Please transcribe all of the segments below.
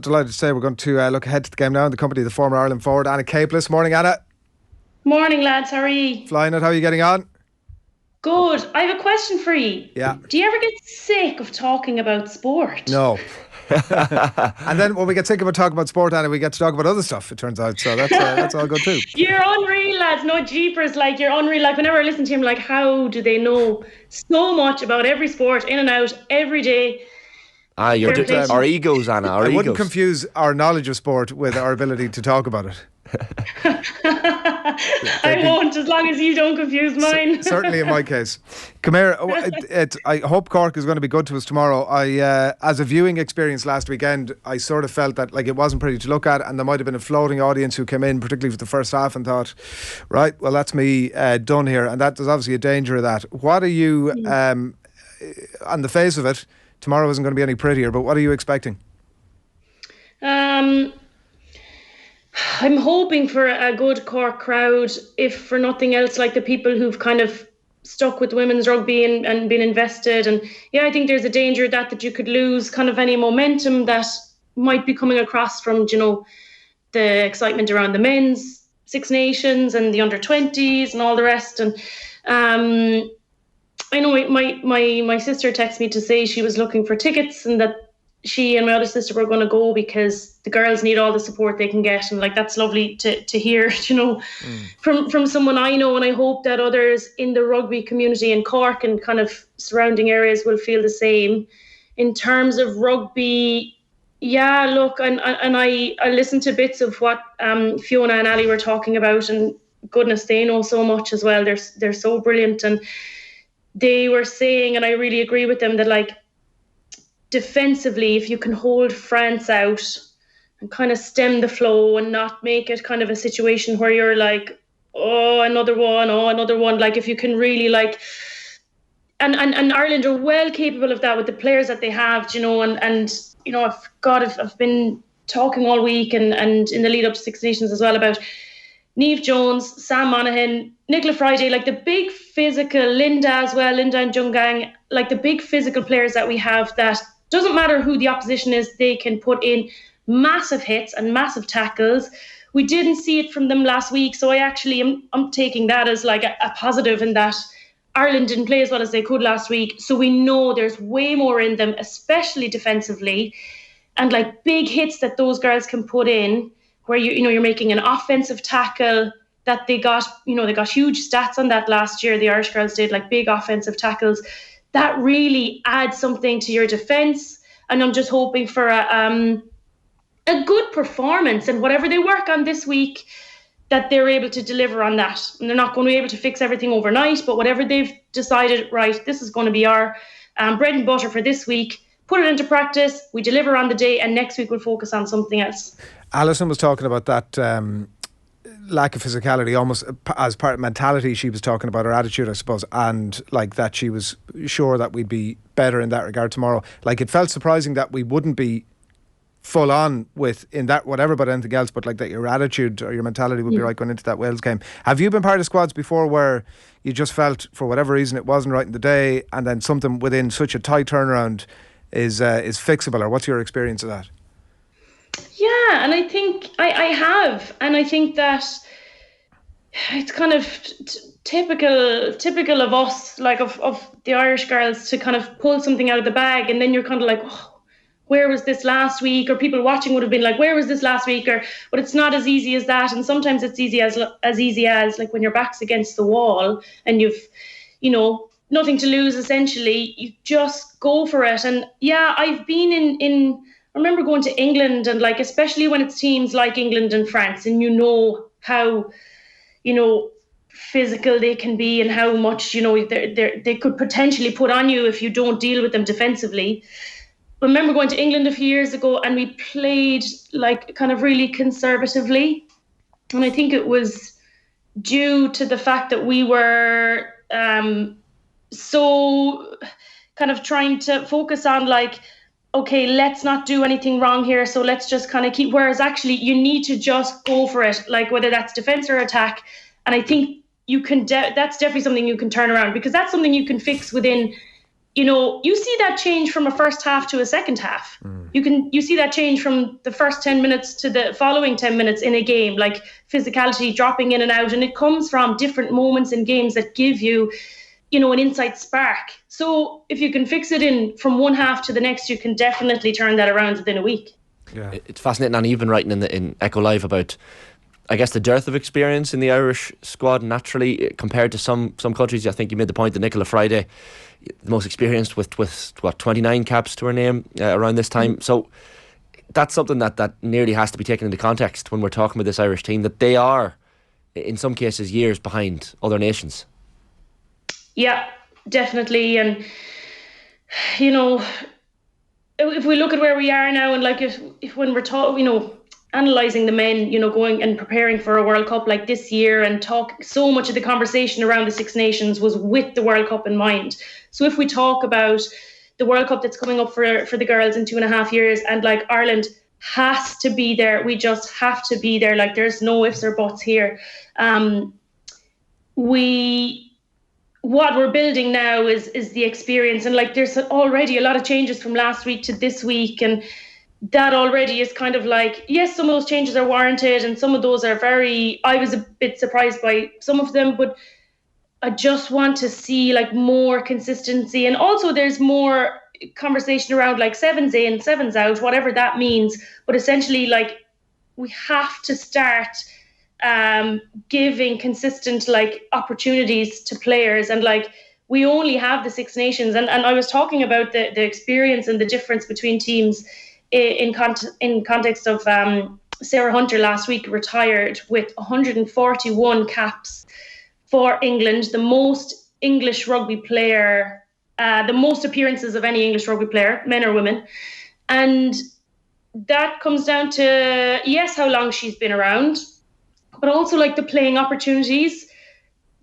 delighted to say we're going to look ahead to the game now in the company of the former Ireland forward, Anne Caplice. Morning, Anna. Morning, lads. How are you? Flying it. How are you getting on? Good. I have a question for you. Yeah. Do you ever get sick of talking about sport? No. And then when we get sick of talking about sport, Anna, we get to talk about other stuff, it turns out. So that's all good too. You're unreal, lads. No jeepers. Like, you're unreal. Like, whenever I listen to him, like, how do they know so much about every sport, in and out, every day? Our egos, Anna. I wouldn't confuse our knowledge of sport with our ability to talk about it. I won't, as long as you don't confuse mine. Certainly in my case. Come here. I hope Cork is going to be good to us tomorrow. As a viewing experience last weekend, I sort of felt that like it wasn't pretty to look at, and there might have been a floating audience who came in, particularly for the first half, and thought, right, well, that's me done here. And there's obviously a danger of that. What are you, on the face of it, tomorrow isn't going to be any prettier, but what are you expecting? I'm hoping for a good Cork crowd, if for nothing else, like the people who've kind of stuck with women's rugby and been invested. And yeah, I think there's a danger that you could lose kind of any momentum that might be coming across from, the excitement around the men's Six Nations and the under-20s and all the rest. And I know my sister texted me to say she was looking for tickets and that she and my other sister were going to go because the girls need all the support they can get, and like that's lovely to hear, from someone I know, and I hope that others in the rugby community in Cork and kind of surrounding areas will feel the same. In terms of rugby, yeah, look, and I listened to bits of what Fiona and Ali were talking about, and goodness, they know so much as well. They're so brilliant, and they were saying, and I really agree with them, that like defensively, if you can hold France out and kind of stem the flow and not make it kind of a situation where you're like, another one. Like if you can really like, and Ireland are well capable of that with the players that they have, I've been talking all week and in the lead up to Six Nations as well about Niamh Jones, Sam Monaghan, Nicola Friday, like the big physical, Linda as well, Linda and Jungang, like the big physical players that we have that doesn't matter who the opposition is, they can put in massive hits and massive tackles. We didn't see it from them last week, so I actually I'm taking that as like a positive in that Ireland didn't play as well as they could last week. So we know there's way more in them, especially defensively, and like big hits that those girls can put in where you're making an offensive tackle that they got huge stats on that last year. The Irish girls did like big offensive tackles. That really adds something to your defence. And I'm just hoping for a good performance, and whatever they work on this week, that they're able to deliver on that. And they're not going to be able to fix everything overnight, but whatever they've decided, right, this is going to be our bread and butter for this week, put it into practice, we deliver on the day, and next week we'll focus on something else. Alison was talking about that lack of physicality, almost as part of mentality. She was talking about her attitude, I suppose, and like that she was sure that we'd be better in that regard tomorrow. Like it felt surprising that we wouldn't be full on with in that whatever about anything else, but like that your attitude or your mentality would be right going into that Wales game. Have you been part of squads before where you just felt for whatever reason it wasn't right in the day, and then something within such a tight turnaround is fixable, or what's your experience of that? Yeah, and I think I have, and I think that it's kind of typical of us, like of the Irish girls, to kind of pull something out of the bag, and then you're kind of like, where was this last week? Or people watching would have been like, where was this last week? But it's not as easy as that, and sometimes it's as easy as like when your back's against the wall and you've, nothing to lose. Essentially, you just go for it. And yeah, I've been in. I remember going to England, and like especially when it's teams like England and France, and how physical they can be and how much they could potentially put on you if you don't deal with them defensively. I remember going to England a few years ago, and we played like kind of really conservatively, and I think it was due to the fact that we were so kind of trying to focus on like, okay, let's not do anything wrong here, so let's just kind of keep, whereas actually you need to just go for it, like whether that's defense or attack. And I think you can that's definitely something you can turn around, because that's something you can fix within you see that change from a first half to a second half. You see that change from the first 10 minutes to the following 10 minutes in a game, like physicality dropping in and out. And it comes from different moments in games that give you, an inside spark. So if you can fix it in from one half to the next, you can definitely turn that around within a week. Yeah. It's fascinating. And even writing in Echo Live about, I guess, the dearth of experience in the Irish squad naturally compared to some countries. I think you made the point that Nicola Friday, the most experienced with 29 caps to her name around this time. So that's something that nearly has to be taken into context when we're talking about this Irish team, that they are in some cases years behind other nations. Yeah, definitely. And if we look at where we are now, and like if when we're talking, analysing the men, going and preparing for a World Cup like this year, and so much of the conversation around the Six Nations was with the World Cup in mind. So if we talk about the World Cup that's coming up for the girls in 2.5 years, and like Ireland has to be there, we just have to be there. Like there's no ifs or buts here. What we're building now is the experience, and like there's already a lot of changes from last week to this week, and that already is kind of like, yes, some of those changes are warranted, and some of those are I was a bit surprised by some of them, but I just want to see like more consistency. And also there's more conversation around like 7s in, 7s out, whatever that means. But essentially, like, we have to start giving consistent like opportunities to players. And like, we only have the Six Nations. And I was talking about the experience and the difference between teams in context of Sarah Hunter last week retired with 141 caps for England, the most English rugby player, the most appearances of any English rugby player, men or women. And that comes down to, yes, how long she's been around, but also like the playing opportunities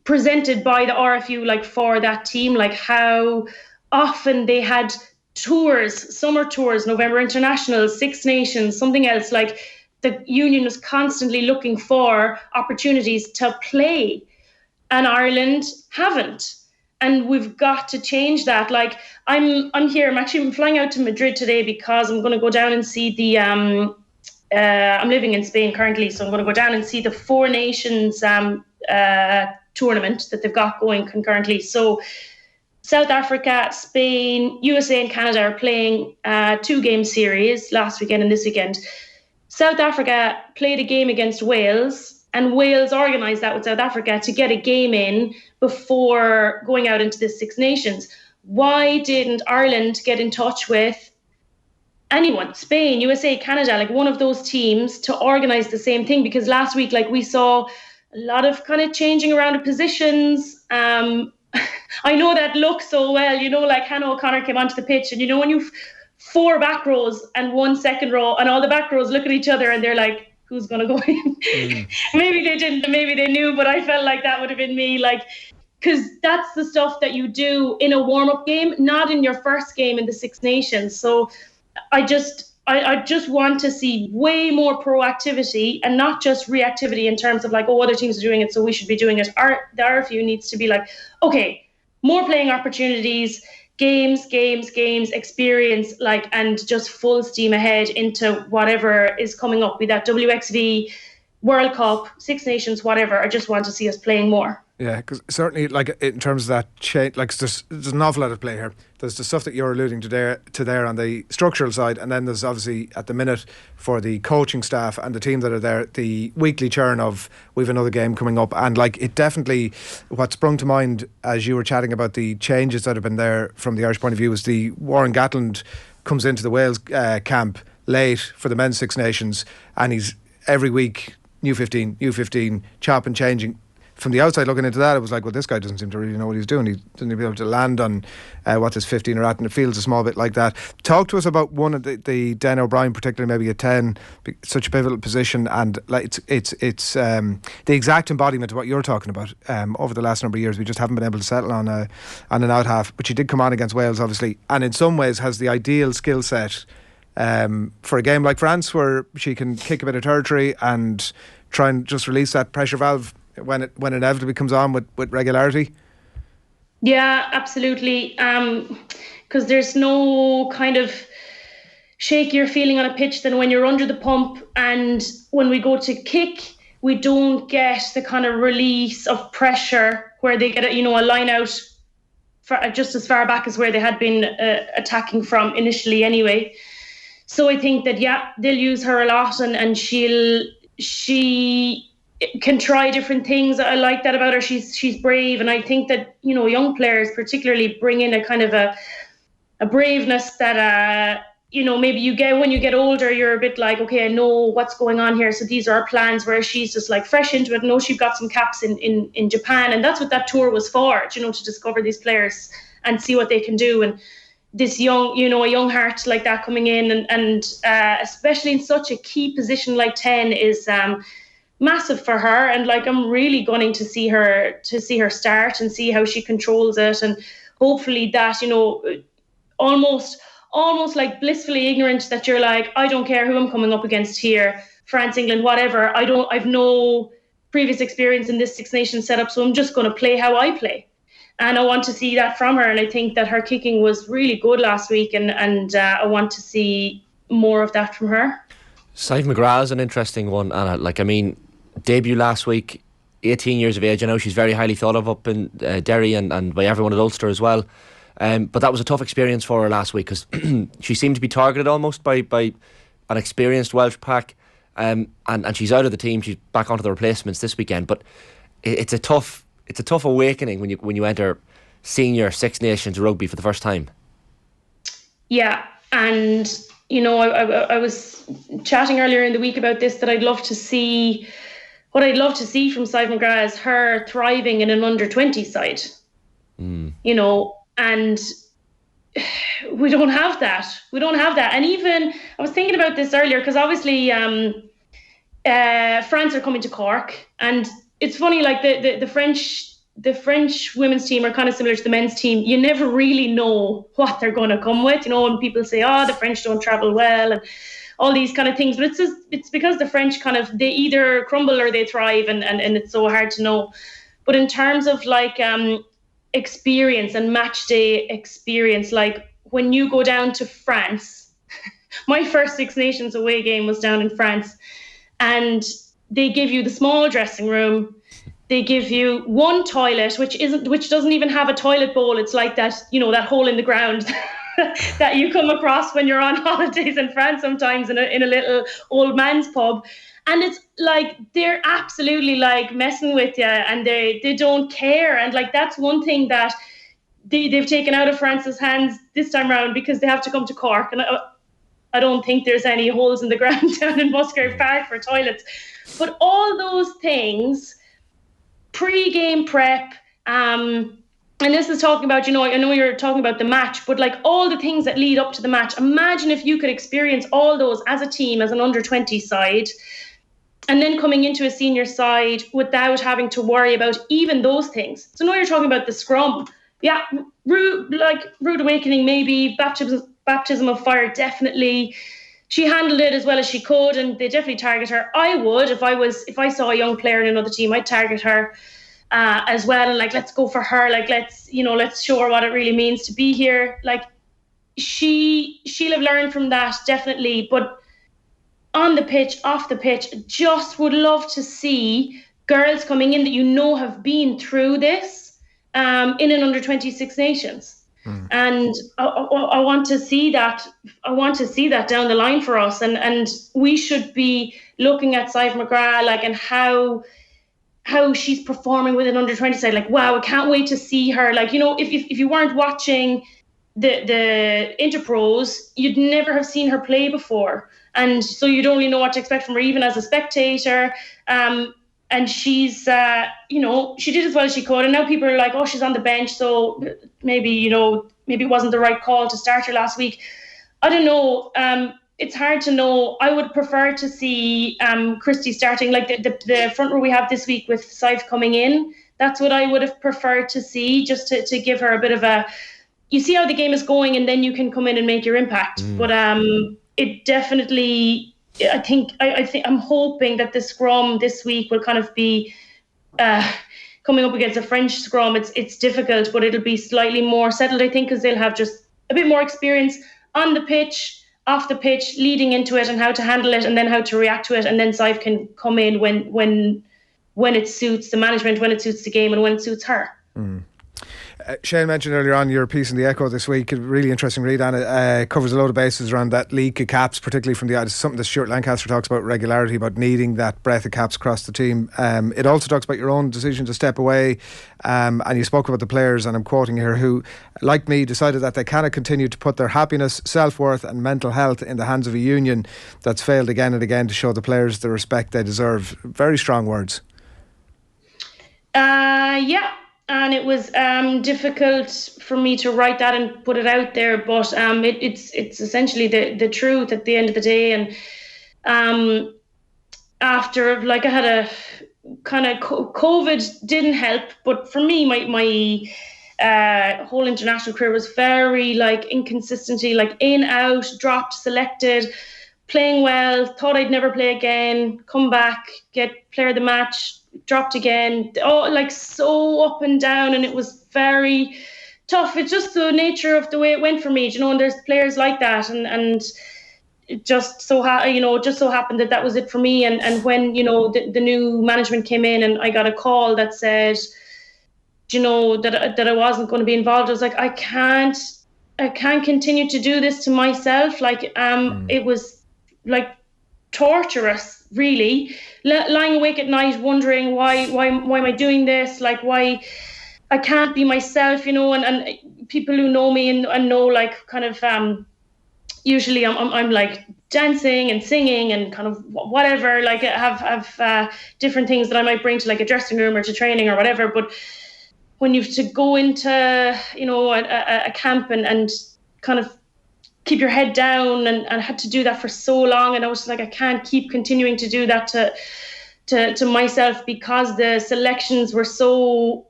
presented by the RFU, like for that team, like how often they had tours, summer tours, November Internationals, Six Nations, something else. Like the union was constantly looking for opportunities to play, and Ireland haven't. And we've got to change that. Like I'm flying out to Madrid today because I'm going to go down and see the I'm living in Spain currently, so I'm going to go down and see the Four Nations tournament that they've got going concurrently. So South Africa, Spain, USA and Canada are playing 2-game series last weekend and this weekend. South Africa played a game against Wales, and Wales organised that with South Africa to get a game in before going out into the Six Nations. Why didn't Ireland get in touch with anyone, Spain, USA, Canada, like one of those teams, to organise the same thing? Because last week, like, we saw a lot of kind of changing around of positions. I know that looks so well, like Hannah O'Connor came onto the pitch, and when you've 4 back rows and 1 second row, and all the back rows look at each other and they're like, who's going to go in? Maybe they didn't, maybe they knew, but I felt like that would have been me, like, because that's the stuff that you do in a warm-up game, not in your first game in the Six Nations. So I just want to see way more proactivity and not just reactivity in terms of like, oh, other teams are doing it, so we should be doing it. The RFU needs to be like, okay, more playing opportunities, games, experience, like, and just full steam ahead into whatever is coming up, be that WXV, World Cup, Six Nations, whatever. I just want to see us playing more. Yeah, because certainly, like, in terms of that change, like, there's an awful lot at play here. There's the stuff that you're alluding to there on the structural side, and then there's obviously at the minute for the coaching staff and the team that are there, the weekly churn of we've another game coming up, and like, it definitely, what sprung to mind as you were chatting about the changes that have been there from the Irish point of view is the Warren Gatland comes into the Wales camp late for the men's Six Nations, and he's every week U15, chop and changing. From the outside looking into that, it was like, well, this guy doesn't seem to really know what he's doing. He doesn't even be able to land on what his 15 are at, and it feels a small bit like that. Talk to us about one of the Den O'Brien, particularly maybe a 10, such a pivotal position, and like it's the exact embodiment of what you're talking about. Over the last number of years, we just haven't been able to settle on an out half. But she did come on against Wales, obviously, and in some ways has the ideal skill set for a game like France, where she can kick a bit of territory and try and just release that pressure valve when it inevitably comes on with regularity. Yeah, absolutely. Because there's no kind of shakier feeling on a pitch than when you're under the pump, and when we go to kick, we don't get the kind of release of pressure where they get a line out just as far back as where they had been attacking from initially anyway. So I think that, they'll use her a lot, and she can try different things. I like that about her. She's brave, and I think that young players particularly bring in a kind of a braveness that maybe you get when you get older. You're a bit like, okay, I know what's going on here, so these are our plans. Where she's just like fresh into it. She's got some caps in Japan, and that's what that tour was for. To discover these players and see what they can do. And this young, a young heart like that coming in, and especially in such a key position like 10 is massive for her. And like, I'm really gunning to see her start and see how she controls it, and hopefully that almost like blissfully ignorant that you're like, I don't care who I'm coming up against here, France, England, whatever. I've no previous experience in this Six Nations setup, so I'm just going to play how I play. And I want to see that from her. And I think that her kicking was really good last week, and I want to see more of that from her. Sive McGrath is an interesting one, Anna. Debut last week, 18 years of age. I know she's very highly thought of up in Derry and by everyone at Ulster as well. But that was a tough experience for her last week, because she seemed to be targeted almost by an experienced Welsh pack, and she's out of the team. She's back onto the replacements this weekend. But it's a tough awakening when you enter senior Six Nations rugby for the first time. Yeah, and I was chatting earlier in the week about this, that I'd love to see from Sive McGrath is her thriving in an under-20 side. And we don't have that. And even, I was thinking about this earlier, because obviously France are coming to Cork, and it's funny, like the French women's team are kind of similar to the men's team. You never really know what they're going to come with, when people say, the French don't travel well and all these kind of things. But it's because the French they either crumble or they thrive, and it's so hard to know. But in terms of like experience and match day experience, like when you go down to France, my first Six Nations away game was down in France, and they give you the small dressing room. They give you one toilet, which doesn't even have a toilet bowl. It's like that, that hole in the ground that you come across when you're on holidays in France sometimes in a little old man's pub. And it's like, they're absolutely like messing with you, and they don't care. And like, that's one thing that they've taken out of France's hands this time around, because they have to come to Cork. And I don't think there's any holes in the ground down in Musgrave Park for toilets. But all those things, pre-game prep, and this is talking about, I know you're talking about the match, but like all the things that lead up to the match. Imagine if you could experience all those as a team, as an under-20 side, and then coming into a senior side without having to worry about even those things. So now you're talking about the scrum. Yeah, rude awakening, maybe baptism of fire, definitely. She handled it as well as she could, and they definitely target her. I would, if I saw a young player in another team, I'd target her as well. And like, let's go for her. Like, let's show her what it really means to be here. Like, she'll have learned from that, definitely. But on the pitch, off the pitch, just would love to see girls coming in that have been through this in an under-20 Six Nations. And I want to see that. I want to see that down the line for us, and we should be looking at Sive McGrath, like, and how she's performing with an under-20 side. Like, wow, I can't wait to see her. Like, if you weren't watching the Interpros, you'd never have seen her play before, and so you don't really know what to expect from her, even as a spectator. And she's, she did as well as she could. And now people are like, oh, she's on the bench, so maybe it wasn't the right call to start her last week. I don't know. It's hard to know. I would prefer to see Christy starting, like the front row we have this week with Sive coming in. That's what I would have preferred to see, just to give her a bit of you see how the game is going, and then you can come in and make your impact. But it definitely... I think I'm hoping that the scrum this week will kind of be coming up against a French scrum, it's difficult, but it'll be slightly more settled, I think, because they'll have just a bit more experience on the pitch, off the pitch, leading into it, and how to handle it, and then how to react to it. And then Sive can come in when it suits the management, when it suits the game, and when it suits her. Shane mentioned earlier on your piece in the Echo this week, a really interesting read, and it covers a load of bases around that leak of caps, particularly from the something that Stuart Lancaster talks about regularity, about needing that breadth of caps across the team. It also talks about your own decision to step away, and you spoke about the players, and I'm quoting here, who, like me, decided that they cannot continue to put their happiness, self-worth and mental health in the hands of a union that's failed again and again to show the players the respect they deserve. Very strong words. Yeah. And it was difficult for me to write that and put it out there, but it's essentially the truth at the end of the day. And after, like, I had a kind of COVID didn't help, but for me, my whole international career was very like inconsistency, like in, out, dropped, selected, playing well, thought I'd never play again, come back, get player of the match, dropped again, like so up and down, and it was very tough. It's just the nature of the way it went for me, you know, and there's players like that, and it just so happened that was it for me. And when, you know, the new management came in and I got a call that said, you know, that I wasn't going to be involved, I was like, I can't continue to do this to myself. Like it was like torturous, really, lying awake at night wondering why am I doing this, like why I can't be myself, you know. And people who know me and know, like, kind of usually I'm like dancing and singing and kind of whatever, like have different things that I might bring to like a dressing room or to training or whatever. But when you've to go into, you know, a camp and kind of keep your head down, and I had to do that for so long, and I was like, I can't keep continuing to do that to myself, because the selections were so,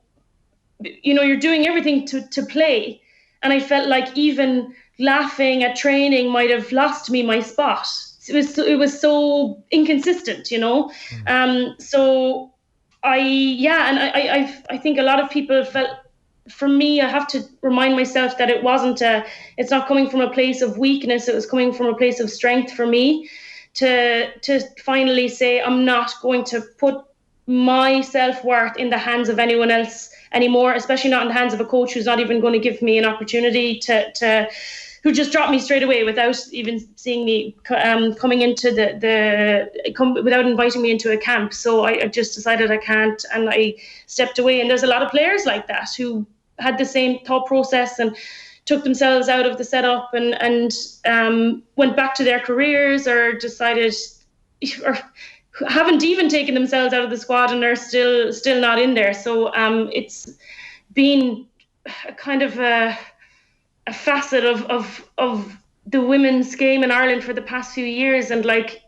you know, you're doing everything to play, and I felt like even laughing at training might have lost me my spot. It was so inconsistent, you know. So I think a lot of people felt. For me, I have to remind myself that it's not coming from a place of weakness. It was coming from a place of strength for me to finally say, I'm not going to put my self-worth in the hands of anyone else anymore, especially not in the hands of a coach who's not even going to give me an opportunity who just dropped me straight away without even seeing me coming into without inviting me into a camp. So I just decided I can't, and I stepped away. And there's a lot of players like that who had the same thought process and took themselves out of the setup and went back to their careers, or decided, or haven't even taken themselves out of the squad and are still not in there. So it's been kind of a facet of the women's game in Ireland for the past few years. And like,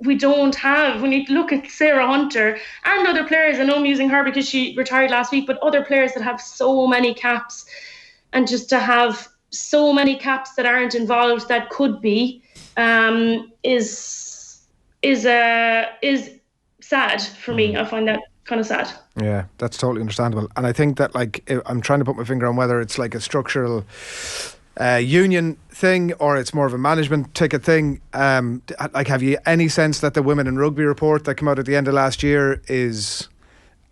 we don't have, when you look at Sarah Hunter and other players, I know I'm using her because she retired last week, but other players that have so many caps, and just to have so many caps that aren't involved that could be, is sad for me. I find that kind of sad. Yeah, that's totally understandable. And I think that, like, I'm trying to put my finger on whether it's like a structural union thing or it's more of a management ticket thing. Like, have you any sense that the Women in Rugby report that came out at the end of last year is,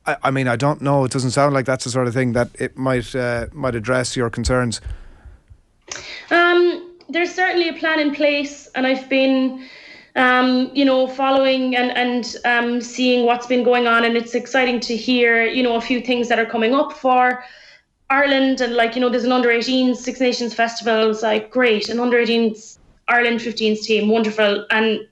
I mean, I don't know, it doesn't sound like that's the sort of thing that it might address your concerns. There's certainly a plan in place, and I've been you know, following and seeing what's been going on, and it's exciting to hear, you know, a few things that are coming up for Ireland. And like, you know, there's an under-18s Six Nations festival. It's like, great, an under-18s Ireland 15s team, wonderful. And,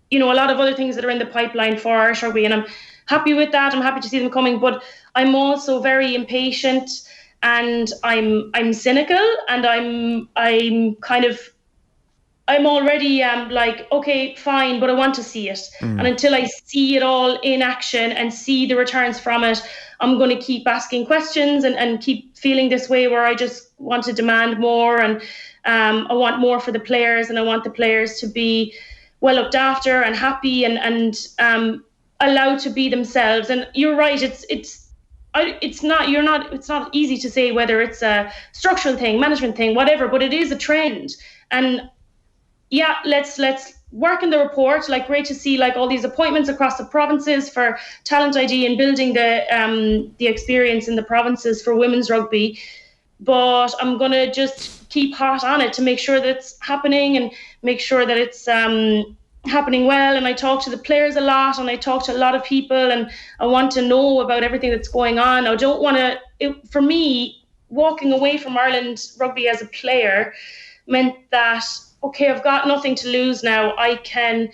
you know, a lot of other things that are in the pipeline for Irish rugby, and I'm happy with that. I'm happy to see them coming, but I'm also very impatient, and I'm cynical, and I'm already like, okay, fine, but I want to see it. And until I see it all in action and see the returns from it, I'm going to keep asking questions and keep feeling this way, where I just want to demand more, and I want more for the players, and I want the players to be well looked after and happy and allowed to be themselves. And you're right, it's it's not easy to say whether it's a structural thing, management thing, whatever, but it is a trend. And yeah, let's work in the report. Like, great to see like all these appointments across the provinces for talent ID and building the experience in the provinces for women's rugby. But I'm gonna just keep hot on it to make sure that it's happening and make sure that it's happening well. And I talk to the players a lot, and I talk to a lot of people, and I want to know about everything that's going on. I don't want to. For me, walking away from Ireland rugby as a player meant that, okay, I've got nothing to lose now. I can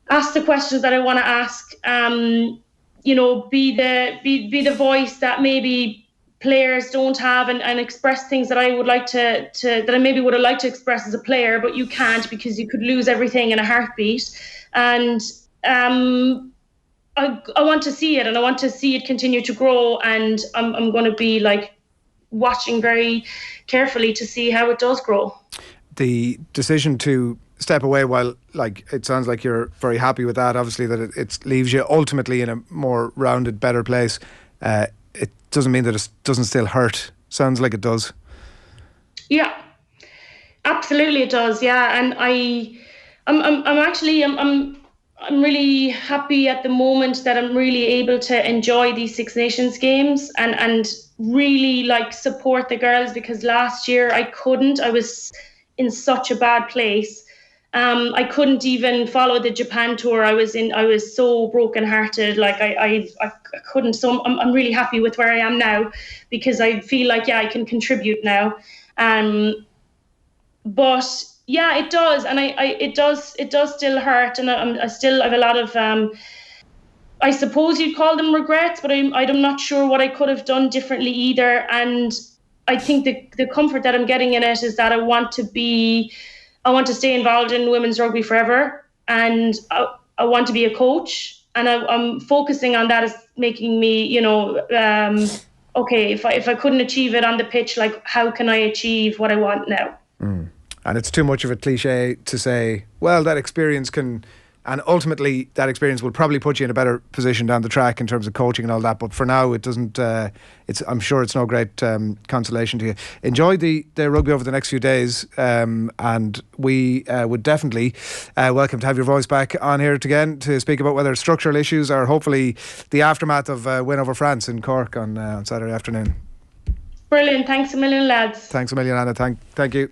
ask the questions that I want to ask. Be the voice that maybe players don't have, and express things that I would like that I maybe would have liked to express as a player, but you can't because you could lose everything in a heartbeat. And I want to see it, and I want to see it continue to grow. And I'm going to be like watching very carefully to see how it does grow. The decision to step away, while like it sounds like you're very happy with that, obviously that it leaves you ultimately in a more rounded, better place. It doesn't mean that it doesn't still hurt. Sounds like it does. Yeah, absolutely it does. Yeah, and I'm really happy at the moment that I'm really able to enjoy these Six Nations games and really like support the girls, because last year I couldn't. I was in such a bad place. I couldn't even follow the Japan tour. I was so brokenhearted. Like I couldn't. So I'm really happy with where I am now, because I feel like, yeah, I can contribute now. But yeah, it does, and it does still hurt, and I still have a lot of I suppose you'd call them regrets, but I'm not sure what I could have done differently either. And I think the comfort that I'm getting in it is that I want to stay involved in women's rugby forever, and I want to be a coach, and I'm focusing on that as making me, okay, if I couldn't achieve it on the pitch, like how can I achieve what I want now? And it's too much of a cliche to say, well, that experience can, and ultimately that experience will probably put you in a better position down the track in terms of coaching and all that. But for now, it doesn't. I'm sure it's no great consolation to you. Enjoy the rugby over the next few days, and we would definitely welcome to have your voice back on here again to speak about whether structural issues or hopefully the aftermath of a win over France in Cork on Saturday afternoon. Brilliant. Thanks a million, lads. Thanks a million, Anna. Thank you.